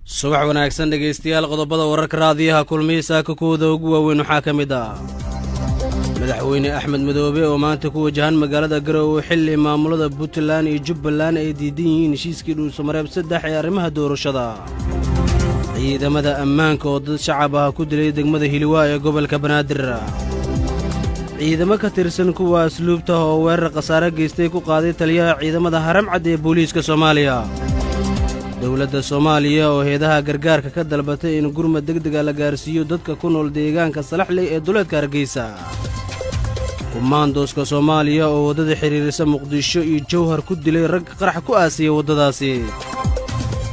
subax wanaagsan dhegaystayaal qodobada wararka raadiyaha kulmihiisa ka kuwada ugu waaweyn waxaa ka mid ah madaxweyne axmed madoobe oo maanta ku wajahan magaalada garowe xilli maamulada puntland iyo jubbaland ay diidan yihiin heshiiskii dhuusamareeb 3 ee arrimaha doorashada ciidamada ammaanka oo dad shacab ah ku dilay degmada Hiliwaa ee gobolka Banaadir ciidamo ka tirsan kuwa asluubta oo weerar khasaare geystay ku qaaday taliyaha ciidamada haramcad ee booliiska Soomaaliya dawladda Soomaaliya oo heedaha gargaarka ka dalbatay in gurmad degdeg ah la gaarsiiyo dadka ku nool deegaanka Salaxley ee duleedka Hargeysa kumaandooska Soomaaliya oo wadada xiriirisa Muqdisho iyo Jowhar ku dilay rag qarax ku aasiyay wadadaasi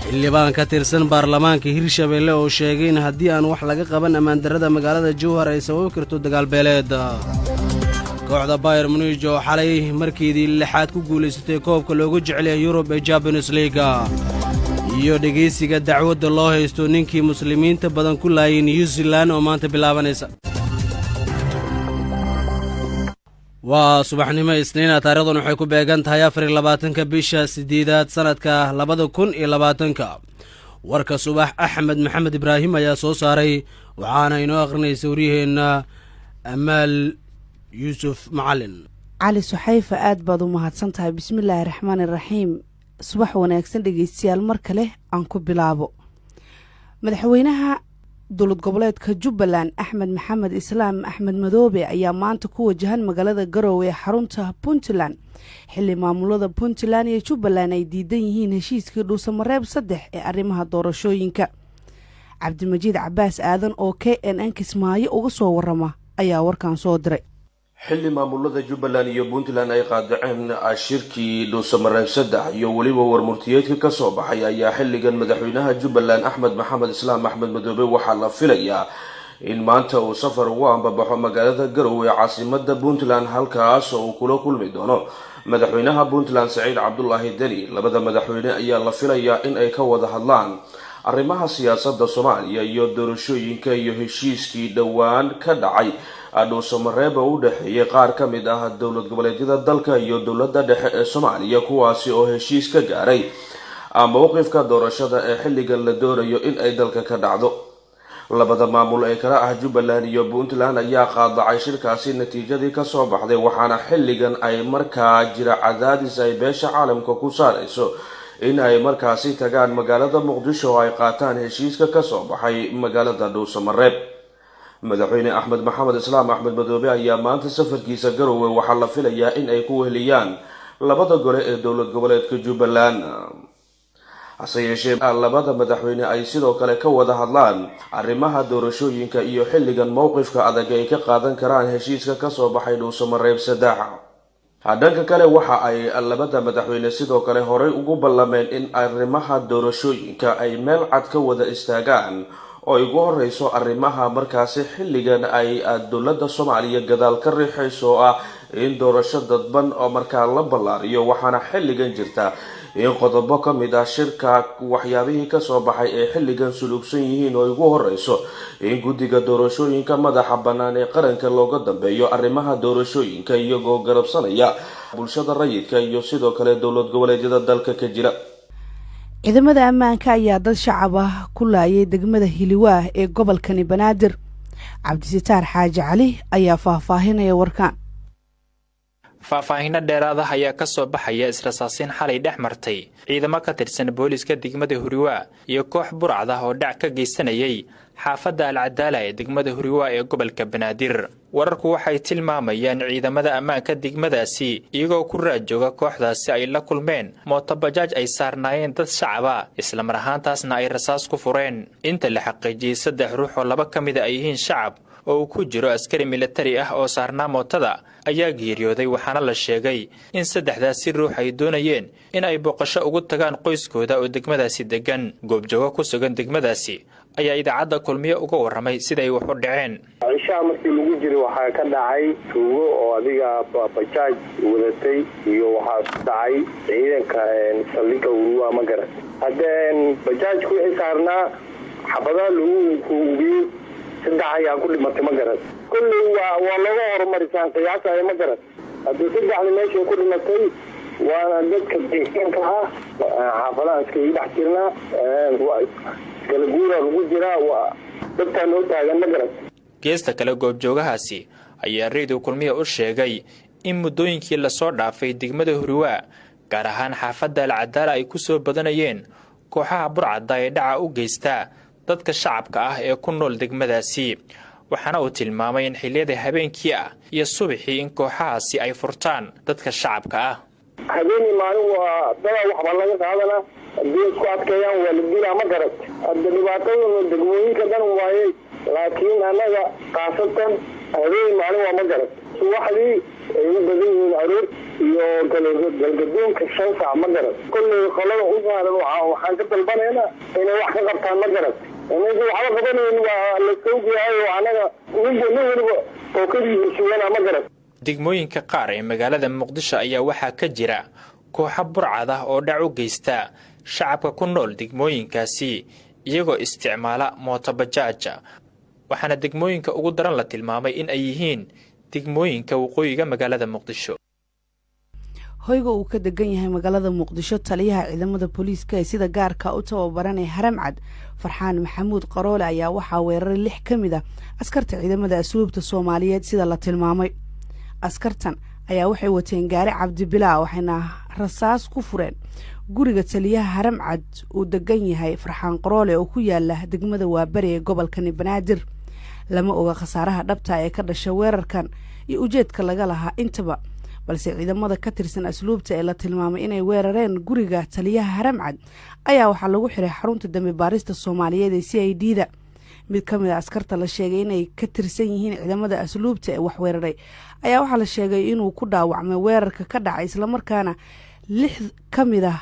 xildhibaan ka tirsan baarlamaanka Hirshabelle oo sheegay in haddii aan wax laga qaban ammaan darrada magaalada Jowhar ay sababi karto dagaal beeleed kooxda Bayern Munich oo xalay markeedii lixaad ku guuleysatay koobka loogu jecel yahay Europe ee Champions League iyo dhageysiga dacwadda loo haysto ninkii muslimiinta badan ku laayay New Zealand oo maanta bilaabanaysa waa subaxnimo Isniin taariikhdan waxay ku beegan tahay 24 bisha 8 sanadka 2020 warka subax Axmed Maxamed Ibraahim ayaa soo saaray waxaana inoo akhrinaysa wariyaheena Amaal Yuusuf Macalin cali suxayfa aad baad u mahadsantahay bismillaahir rahmaanir rahiim subax wanaagsan dhageystayaal mar kale aan ku bilaabo madaxweynaha dowlad goboleedka Jubbaland Axmed Maxamed Islaam Axmed Madoobe ayaa maanta ku wajahan magaalada Garowe xarunta Puntland xilli maamulada Puntland iyo Jubbaland ay diidan yihiin heshiiskii dhuusamareeb 3 ee arrimaha doorashooyinka Cabdimajiid Cabbaas Aadan oo KNN Kismaayo uga soo warama ayaa warkan soo diray xilli maamulada Jubbaland iyo Puntland ay qaadaceen shirkii dhuusamareeb 3 iyo waliba warmurtiyeedka ka soo baxay ayaa xilligan madaxweynaha Jubbaland Axmed Maxamed Islaam Axmed Madoobe waxaa la filayaa in maanta uu safar ugu ambabaxo magaalada Garowe caasimadda Puntland halkaas oo uu kula kulmi doono madaxweynaha Puntland Saciid Cabdullaahi Deni labada madaxweyne ayaa la filayaa in ay ka wada hadlaan arrimaha siyaasadda Soomaaliya iyo doorashooyinka iyo heshiiskii dhawaan ka dhacay dhuusamareeb u dhaxeeyay qaar ka mid ah dowlad goboleedyada dalka iyo dowladda dhexe ee Soomaaliya kuwaasi oo heshiis ka gaaray mowqifka doorashada ee xilligan la doonayo in ay dalka ka dhacdo labada maamul ee kala ah Jubbaland iyo Puntland ayaa qaadacay shirkaasi natiijadii ka soo baxday waxaana xilligan ay markaa jira cadaadis ay beesha caalamka ku saarayso in ay markaasi tagaan magaalada Muqdisho oo ay qaataan heshiiska ka soo baxay magaalada dhuusamareeb madaxweyne Axmed Maxamed Islaam Axmed Madoobe ayaa maanta safarkiisa Garowe waxaa la filayaa in ay ku weheliyaan labada gole ee dowlad goboleedka Jubbaland hase yeeshee labada madaxweyne ay sidoo kale ka wada hadlaan arrimaha doorashooyinka iyo xilligan mowqifka adag ay ka qaadan karaan heshiiska ka soo baxay dhuusamareeb 3 dhanka kale waxa ay labada madaxweyne sidoo kale horey ugu ballameen in arrimaha doorashooyinka ay meel cad ka wada istaagaan oo ugu horeyso arrimaha markaasi xilligan ay dowladda Soomaaliya gadaal ka riixayso in doorasho dadban oo markaa la ballaariyo waxaana xilligan jirta in qodobo ka mid ah shirka waxyaabihii ka soo baxay ee xilligan sulugsan yihiin oo ugu horeyso in guddiga doorashooyinka madaxa bannaan ee qaranka looga dambeeyo arrimaha doorashooyinka iyagoo garabsanaya bulshada rayidka iyo sidoo kale dowlad goboleedyada dalka ka jira ciidamada ammaanka ayaa dad shacab ah ku laayay degmada Hiliwaa ee gobolka Banaadir Cabdisitaar Xaaji Cali ayaa faahfaahinaya warkan faahfaahinna dheeraad ah ayaa ka soo baxaya israsaasin xalay dhex martay ciidamo ka tirsan booliiska degmada Hiliwaa iyo koox burcad ah oo dhac ka geysanayay xaafadda Al-Cadaala ee degmada Hiliwaa ee gobolka Banaadir wararku waxay tilmaamayaan ciidamada ammaanka degmadaasi iyagoo ku raajooga kooxdaasi ay la kulmeen mooto bajaaj ay saarnaayeen dad shacab ah isla mar ahaantaasna ay rasaas ku fureen inta la xaqiijiyay 3 ruux oo 2 ka mid ah ay yihiin shacab oo ku jiro askari militari ah oo saarnaa mootada ayaa geeriyooday waxaana la sheegay in 3daasi ruux ay doonayeen in ay boqosho ugu tagaan qoyskooda oo degmadaasi degan goobjooga ku sugan degmadaasi ayaa idaacadda kulmiye uga waramay sida ay wax u dhaceen cishaa markii lagu jiray waxaa ka dhacay tuugo oo adiga bajaaj wadatay iyo waxaa dhacay ciidanka saldhigga Hiliwaa ma garan haddeen bajaajku wixii saarnaa xabadaha lagu hubiyey 3 ayaa ku dhimatay ma garan kulli waa looga horumarisan qiyaasaya ma garan haddii 3 meesha ku dhimatay waana dadka deegaanka ah xaafadaha iskaga dhex jirnaa kala guuraa lagu jiraa waa dadkaa noo taagan ma garat. geesta kale goobjoogahaasi ayaa reediyo kulmiya u sheegay in muddooyinkii lasoo dhaafay degmada huriwaa gaar ahaan xaafadda alcadaala ay ku soo badanayeen kooxaha burcadda ee dhaca u geystaa dadka shacabka ah ee ku nool degmadaasi waxaana uu tilmaamay in xilliyada habeenkii ah iyo subaxii in kooxahaasi ay furtaan dadka shacabka ah. habeenii maalin waa dadaa waxba laga qaadana haddii isku adkeeyaan waa la dilaa ma garat. hadda dhibaataduna degmooyinka dhan waaye laakiin annaga khaasatan habeenii maalin waa ma garat. subaxdii ay u badan yihiin aroor iyo galgadoonka 5 saac ma garat. kolley qolada u saaran waxaan ka dalbanaynaa inay wax ka qabtaan ma garat. inaga waxba qabanayn waa la soogiyahay oo annaga nin waliba oo keliya sugana ma garat. degmooyinka qaar ee magaalada muqdisho ayaa waxaa ka jira kooxo burcad ah oo dhac u geysta shacabka ku nool degmooyinkaasi iyagoo isticmaala mootabajaaja waxaana degmooyinka ugu daran la tilmaamay in ay yihiin degmooyinka waqooyiga magaalada muqdisho. hoyga uu ka degan yahay magaalada muqdisho taliyaha ciidamada booliiska ee sida gaarka u tababaran ee haramcad farxaan maxamuud qaroole ayaa waxaa weeraray 6 ka mid ah askarta ciidamada asluubta Soomaaliyeed sida la tilmaamay. askartan ayaa waxay wateen gaari cabdibilaa waxayna rasaas ku fureen guriga taliyaha haramcad uu degan yahay farxaan qaroole oo ku yaala degmada Waabari ee gobolka Banaadir. lama oga khasaaraha dhabta ee ka dhashay weerarkan iyo ujeedka laga lahaa intaba balse ciidamada ka tirsan asluubta ee la tilmaamay inay weerareen guriga taliyaha haramcad ayaa waxaa lagu xiray xarunta dambi baarista Soomaaliyeed ee CID-da. mid ka mid ah askarta la sheegay inay ka tirsan yihiin ciidamada asluubta ee wax weeraray ayaa waxaa la sheegay inuu ku dhaawacmay weerarka ka dhacay isla markaana 6 ka mid ah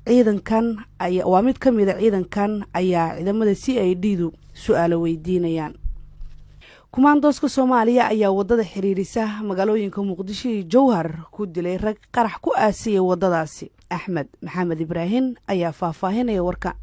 ciidankan ayaa ciidamada CID-du su'aalo weydiinayaan. kumaandooska Soomaaliya ayaa wadada xiriirisa magaalooyinka Muqdisho iyo Jowhar ku dilay rag qarax ku aasiyay wadadaasi. Axmed Maxamed Ibraahin ayaa faahfaahinaya warka.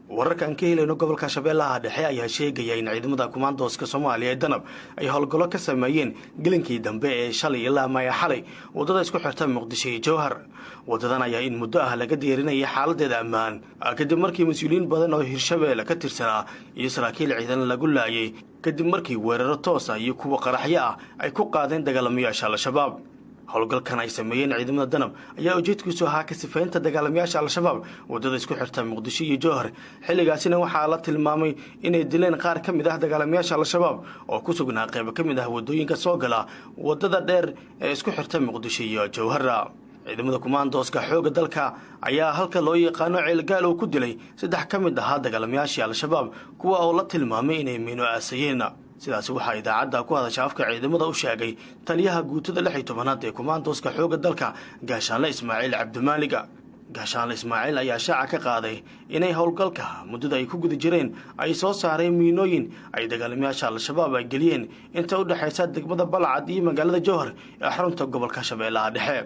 wararkan ka helayno gobolka Shabeellaha Dhexe ayaa sheegaya in ciidamada kumaandooska Soomaaliya ee Danab ay howlgallo ka sameeyeen gelinkii dambe ee shalay ilaa May xalay wadada isku xirta Muqdisho iyo Jowhar. wadadan ayaa in muddo ah laga deerinayay xaaladeeda ammaan kadib markii mas'uuliyiin badan oo Hirshabeelle ka tirsanaa iyo saraakiil ciidan lagu laayay kadib markii weeraro toos ah iyo kuwa qaraxyo ah ay ku qaadeen dagaalamayaasha Al-Shabaab. howlgalkan ay sameeyeen ciidamada Danab ayaa ujeedkiisu ahaa ka sifaynta dagaalamayaasha Al-Shabaab wadada isku xirta Muqdisho iyo Jowhar. xilligaasina waxaa la tilmaamay inay dileen qaar ka mid ah dagaalamayaasha Al-Shabaab oo ku sugnaa qayb ka mid ah wadooyinka soo gala wadada dheer ee isku xirta Muqdisho iyo Jowhar. ciidamada kumaandooska xooga dalka ayaa halka loo yaqaano Ceelgaal oo ku dilay 3 ka mid ah dagaalamayaasha Al-Shabaab kuwa oo la tilmaamay inay miino aasayeen. sidaas waxaa idaacadda ku hadashay afka ciidamada u sheegay taliyaha guutada 16aad ee kumaandooska xooga dalka gaashaanle Ismaaciil Cabdimaalig. gaashaanle Ismaaciil ayaa shaaca ka qaaday inay howlgalka muddada ay ku guda jireen ay soo saareen miinooyin ay dagaalamayaasha Al-Shabaab ay geliyeen inta u dhaxaysa degmada Balcad iyo magaalada Jowhar ee xarunta gobolka Shabeellaha Dhexe.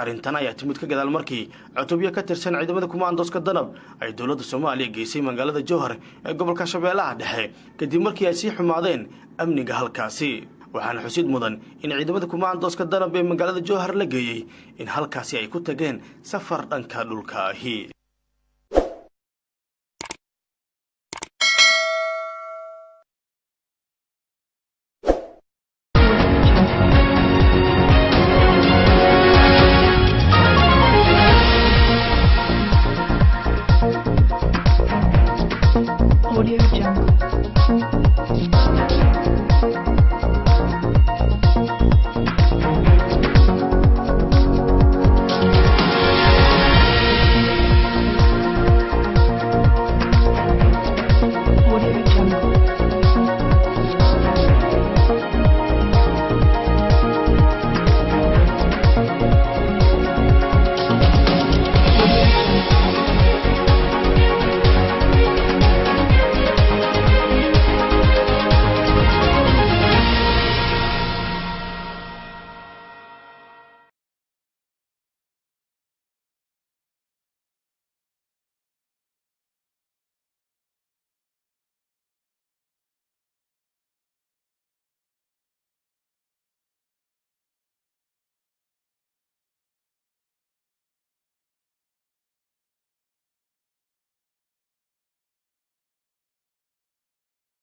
arrintan ayaa timid ka gadaal markii cutubyo ka tirsan ciidamada kumaandooska Danab ay dowladda Soomaaliya geysay magaalada Jowhar ee gobolka Shabeellaha Dhexe kadib markii ay sii xumaadeen amniga halkaasi. waxaana xusid mudan in ciidamada kumaandooska Danab ee magaalada Jowhar la geeyay in halkaasi ay ku tageen safar dhanka dhulka ahi.